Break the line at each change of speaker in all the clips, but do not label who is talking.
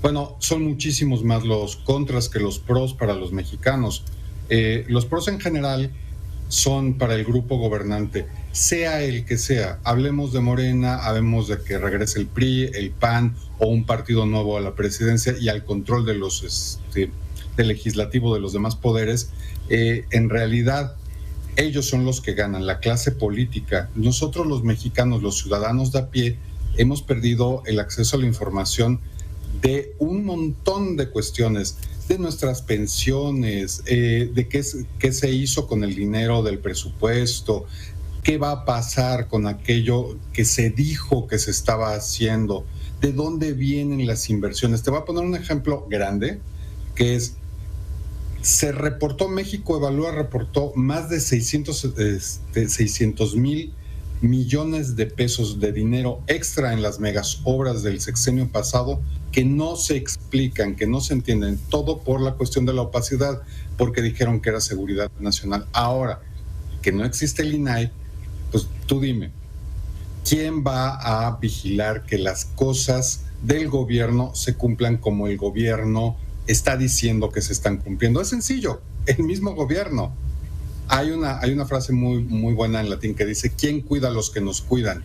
Bueno, son muchísimos más los contras que los pros para los mexicanos. Los pros en general son para el grupo gobernante, sea el que sea. Hablemos de Morena, hablemos de que regrese el PRI, el PAN o un partido nuevo a la presidencia y al control de del legislativo, de los demás poderes. En realidad, ellos son los que ganan, la clase política. Nosotros los mexicanos, los ciudadanos de a pie, hemos perdido el acceso a la información de un montón de cuestiones, de nuestras pensiones, de qué se hizo con el dinero del presupuesto, qué va a pasar con aquello que se dijo que se estaba haciendo, de dónde vienen las inversiones. Te voy a poner un ejemplo grande, que es, México Evalúa reportó más de 600,000 millones de pesos de dinero extra en las megas obras del sexenio pasado que no se explican, que no se entienden, todo por la cuestión de la opacidad, porque dijeron que era seguridad nacional. Ahora que no existe el INAI, pues tú dime, ¿quién va a vigilar que las cosas del gobierno se cumplan como el gobierno está diciendo que se están cumpliendo? Es sencillo, el mismo gobierno. Hay una frase muy buena en latín que dice: ¿quién cuida a los que nos cuidan?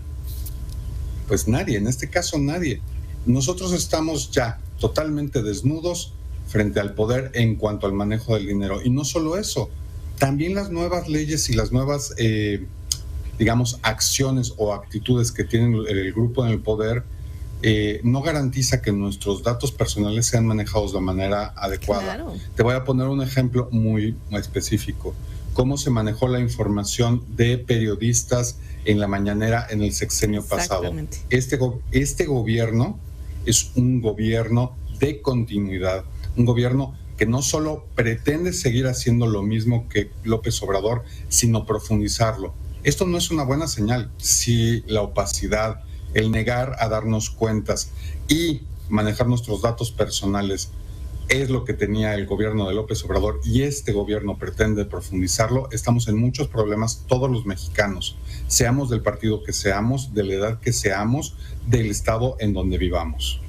Pues nadie, en este caso nadie. Nosotros estamos ya totalmente desnudos frente al poder en cuanto al manejo del dinero. Y no solo eso, también las nuevas leyes y las nuevas, acciones o actitudes que tienen el grupo en el poder no garantiza que nuestros datos personales sean manejados de manera adecuada.
Claro.
Te voy a poner un ejemplo muy específico. Cómo se manejó la información de periodistas en la mañanera en el sexenio pasado. Este gobierno es un gobierno de continuidad, un gobierno que no solo pretende seguir haciendo lo mismo que López Obrador, sino profundizarlo. Esto no es una buena señal. Si la opacidad, el negar a darnos cuentas y manejar nuestros datos personales es lo que tenía el gobierno de López Obrador y este gobierno pretende profundizarlo, estamos en muchos problemas todos los mexicanos, seamos del partido que seamos, de la edad que seamos, del estado en donde vivamos.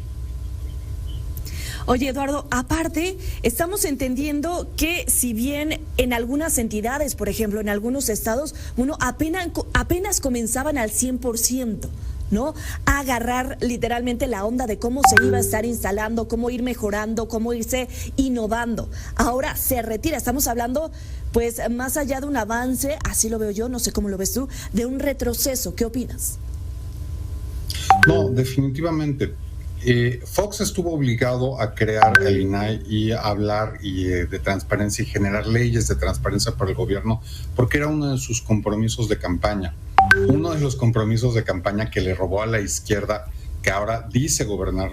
Oye, Eduardo, aparte, estamos entendiendo que si bien en algunas entidades, por ejemplo, en algunos estados, apenas comenzaban al 100%, ¿no? A agarrar literalmente la onda de cómo se iba a estar instalando, cómo ir mejorando, cómo irse innovando. Ahora se retira, estamos hablando, pues, más allá de un avance, así lo veo yo, no sé cómo lo ves tú, de un retroceso. ¿Qué opinas?
No, definitivamente. Fox estuvo obligado a crear el INAI y a hablar de transparencia y generar leyes de transparencia para el gobierno, porque era uno de sus compromisos de campaña. Uno de los compromisos de campaña que le robó a la izquierda, que ahora dice gobernar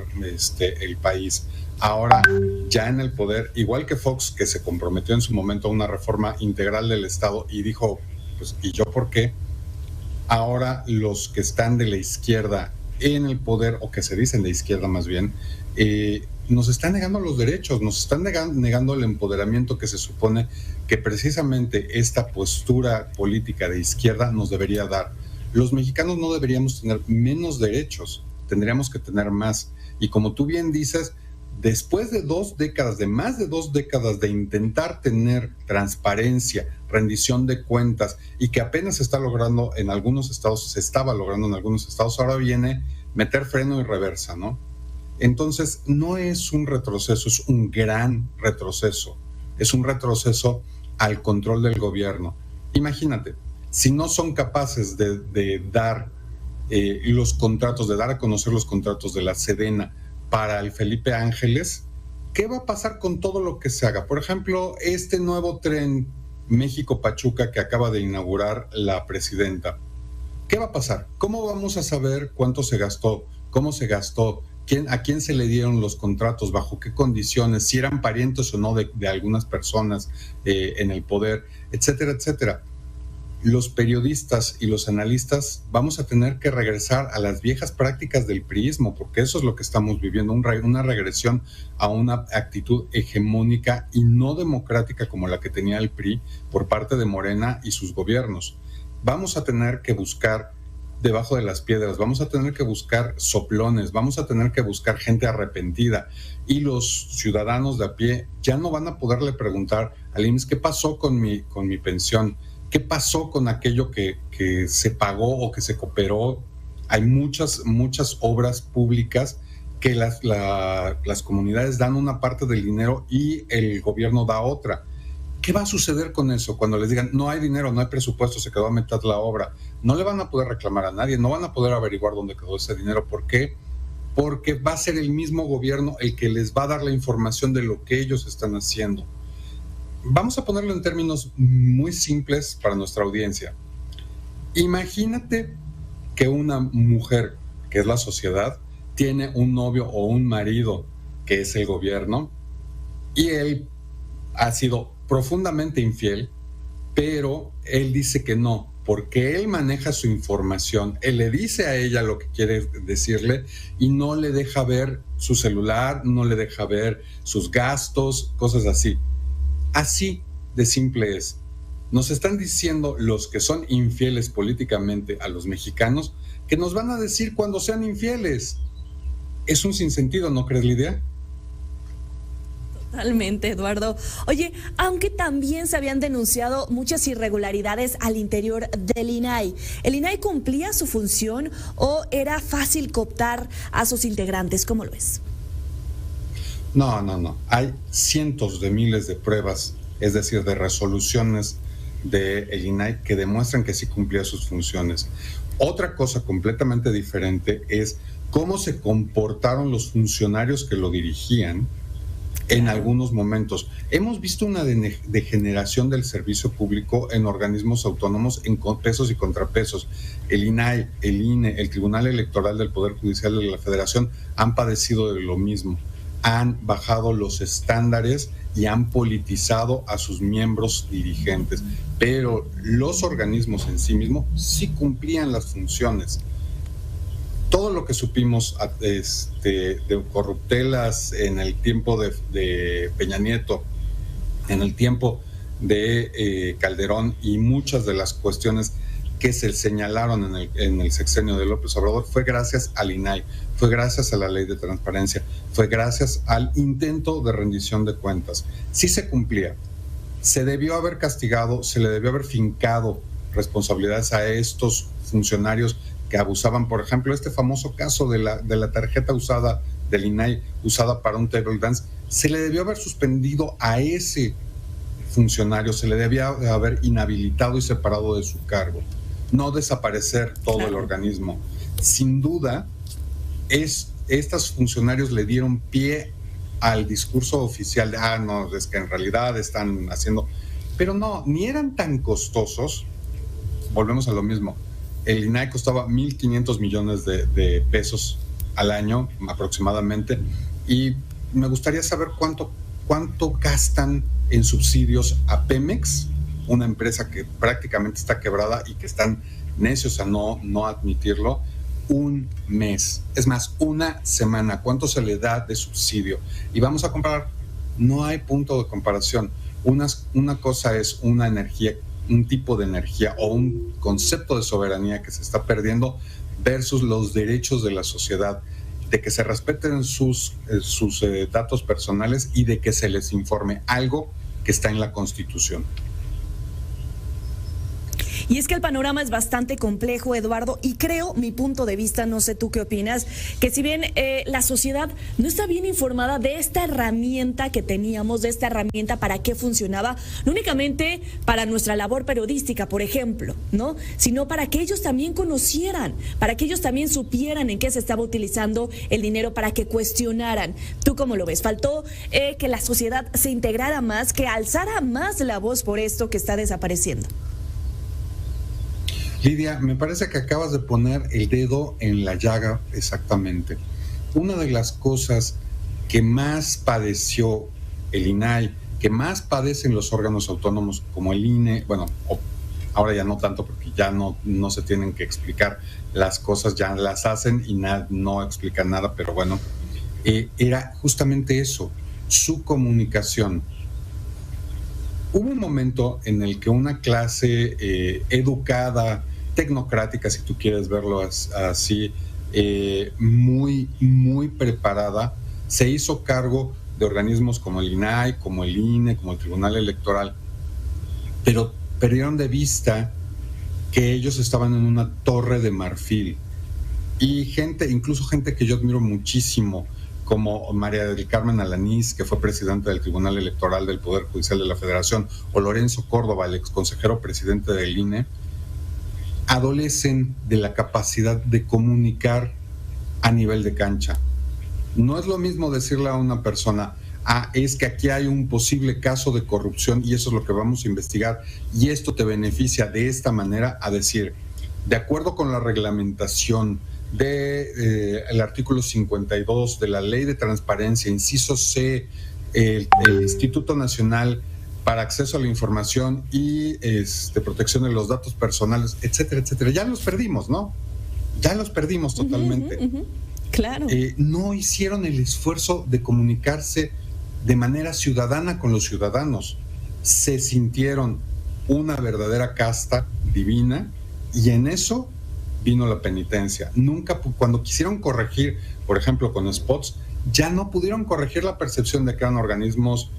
el país, ahora ya en el poder, igual que Fox, que se comprometió en su momento a una reforma integral del Estado y dijo, pues, ¿y yo por qué? Ahora los que están de la izquierda en el poder, o que se dicen de izquierda más bien, nos están negando los derechos, nos están negando el empoderamiento que se supone que precisamente esta postura política de izquierda nos debería dar. Los mexicanos no deberíamos tener menos derechos, tendríamos que tener más. Y como tú bien dices, después de más de 2 décadas de intentar tener transparencia, rendición de cuentas, y que apenas se está logrando en algunos estados, se estaba logrando en algunos estados, ahora viene meter freno y reversa, ¿no? Entonces, no es un retroceso, es un gran retroceso. Es un retroceso al control del gobierno. Imagínate, si no son capaces de dar los contratos, de dar a conocer los contratos de la Sedena para el Felipe Ángeles, ¿qué va a pasar con todo lo que se haga? Por ejemplo, este nuevo tren México-Pachuca que acaba de inaugurar la presidenta. ¿Qué va a pasar? ¿Cómo vamos a saber cuánto se gastó? ¿Cómo se gastó? ¿A quién se le dieron los contratos? ¿Bajo qué condiciones? ¿Si eran parientes o no de algunas personas en el poder? Etcétera, etcétera. Los periodistas y los analistas vamos a tener que regresar a las viejas prácticas del priismo, porque eso es lo que estamos viviendo, una regresión a una actitud hegemónica y no democrática como la que tenía el PRI por parte de Morena y sus gobiernos. Vamos a tener que buscar debajo de las piedras, vamos a tener que buscar soplones, vamos a tener que buscar gente arrepentida, y los ciudadanos de a pie ya no van a poderle preguntar al IMSS qué pasó con mi pensión, qué pasó con aquello que se pagó o que se cooperó. Hay muchas obras públicas que las comunidades dan una parte del dinero y el gobierno da otra. ¿Qué va a suceder con eso cuando les digan no hay dinero, no hay presupuesto, se quedó a mitad la obra? No le van a poder reclamar a nadie, no van a poder averiguar dónde quedó ese dinero. ¿Por qué? Porque va a ser el mismo gobierno el que les va a dar la información de lo que ellos están haciendo. Vamos a ponerlo en términos muy simples para nuestra audiencia. Imagínate que una mujer, que es la sociedad, tiene un novio o un marido que es el gobierno, y él ha sido profundamente infiel, pero él dice que no, porque él maneja su información, él le dice a ella lo que quiere decirle y no le deja ver su celular, no le deja ver sus gastos, cosas así. Así de simple es. Nos están diciendo los que son infieles políticamente a los mexicanos que nos van a decir cuando sean infieles. Es un sinsentido, ¿no crees, Lidia?
Totalmente, Eduardo. Oye, aunque también se habían denunciado muchas irregularidades al interior del INAI, ¿el INAI cumplía su función o era fácil cooptar a sus integrantes? ¿Cómo lo es?
No. Hay cientos de miles de pruebas, es decir, de resoluciones del INAI que demuestran que sí cumplía sus funciones. Otra cosa completamente diferente es cómo se comportaron los funcionarios que lo dirigían en algunos momentos. Hemos visto una degeneración del servicio público en organismos autónomos, en pesos y contrapesos. El INAI, el INE, el Tribunal Electoral del Poder Judicial de la Federación han padecido de lo mismo. Han bajado los estándares y han politizado a sus miembros dirigentes. Pero los organismos en sí mismos sí cumplían las funciones. Todo lo que supimos de corruptelas en el tiempo de Peña Nieto, en el tiempo de Calderón, y muchas de las cuestiones que se señalaron en el sexenio de López Obrador, fue gracias al INAI, fue gracias a la ley de transparencia, fue gracias al intento de rendición de cuentas. Sí se cumplía. Se debió haber castigado, se le debió haber fincado responsabilidades a estos funcionarios que abusaban. Por ejemplo, este famoso caso de la tarjeta usada del INAI, usada para un table dance, se le debió haber suspendido a ese funcionario, se le debía haber inhabilitado y separado de su cargo, no desaparecer todo el organismo. Sin duda, estos funcionarios le dieron pie al discurso oficial de, no, es que en realidad están haciendo, pero no, ni eran tan costosos. Volvemos a lo mismo. El INAI costaba 1,500 millones de pesos al año aproximadamente, y me gustaría saber cuánto gastan en subsidios a Pemex, una empresa que prácticamente está quebrada y que están necios a no admitirlo. Un mes, es más, una semana, ¿cuánto se le da de subsidio? Y vamos a comparar, no hay punto de comparación. Una cosa es una energía, un tipo de energía o un concepto de soberanía que se está perdiendo versus los derechos de la sociedad, de que se respeten sus datos personales y de que se les informe, algo que está en la Constitución.
Y es que el panorama es bastante complejo, Eduardo, y creo, mi punto de vista, no sé tú qué opinas, que si bien la sociedad no está bien informada de esta herramienta que teníamos, de esta herramienta para qué funcionaba, no únicamente para nuestra labor periodística, por ejemplo, ¿no?, sino para que ellos también conocieran, para que ellos también supieran en qué se estaba utilizando el dinero, para que cuestionaran. ¿Tú cómo lo ves? ¿Faltó que la sociedad se integrara más, que alzara más la voz por esto que está desapareciendo?
Lidia, me parece que acabas de poner el dedo en la llaga exactamente. Una de las cosas que más padeció el INAI, que más padecen los órganos autónomos como el INE, bueno, ahora ya no tanto porque ya no se tienen que explicar las cosas, ya las hacen y no explican nada, pero bueno, era justamente eso, su comunicación. Hubo un momento en el que una clase educada tecnocrática, si tú quieres verlo así, muy, muy preparada, se hizo cargo de organismos como el INAI, como el INE, como el Tribunal Electoral, pero perdieron de vista que ellos estaban en una torre de marfil. Y gente, incluso gente que yo admiro muchísimo, como María del Carmen Alanís, que fue presidenta del Tribunal Electoral del Poder Judicial de la Federación, o Lorenzo Córdoba, el exconsejero presidente del INE, adolecen de la capacidad de comunicar a nivel de cancha. No es lo mismo decirle a una persona, es que aquí hay un posible caso de corrupción y eso es lo que vamos a investigar y esto te beneficia de esta manera, a decir, de acuerdo con la reglamentación del artículo 52 de la Ley de Transparencia, inciso C, el Instituto Nacional para Acceso a la Información y protección de los datos personales, etcétera, etcétera. Ya los perdimos, ¿no? Ya los perdimos totalmente.
Claro.
No hicieron el esfuerzo de comunicarse de manera ciudadana con los ciudadanos. Se sintieron una verdadera casta divina y en eso vino la penitencia. Nunca, cuando quisieron corregir, por ejemplo, con spots, ya no pudieron corregir la percepción de que eran organismos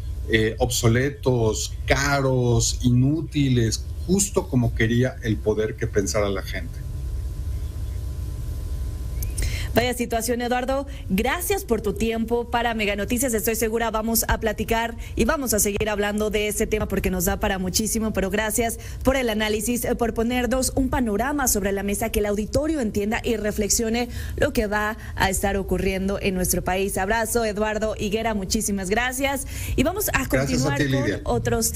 obsoletos, caros, inútiles, justo como quería el poder que pensara la gente.
Vaya situación, Eduardo. Gracias por tu tiempo para Mega Noticias. Estoy segura vamos a platicar y vamos a seguir hablando de este tema porque nos da para muchísimo, pero gracias por el análisis, por ponernos un panorama sobre la mesa, que el auditorio entienda y reflexione lo que va a estar ocurriendo en nuestro país. Abrazo, Eduardo Higuera, muchísimas gracias. Y vamos a continuar con otros temas.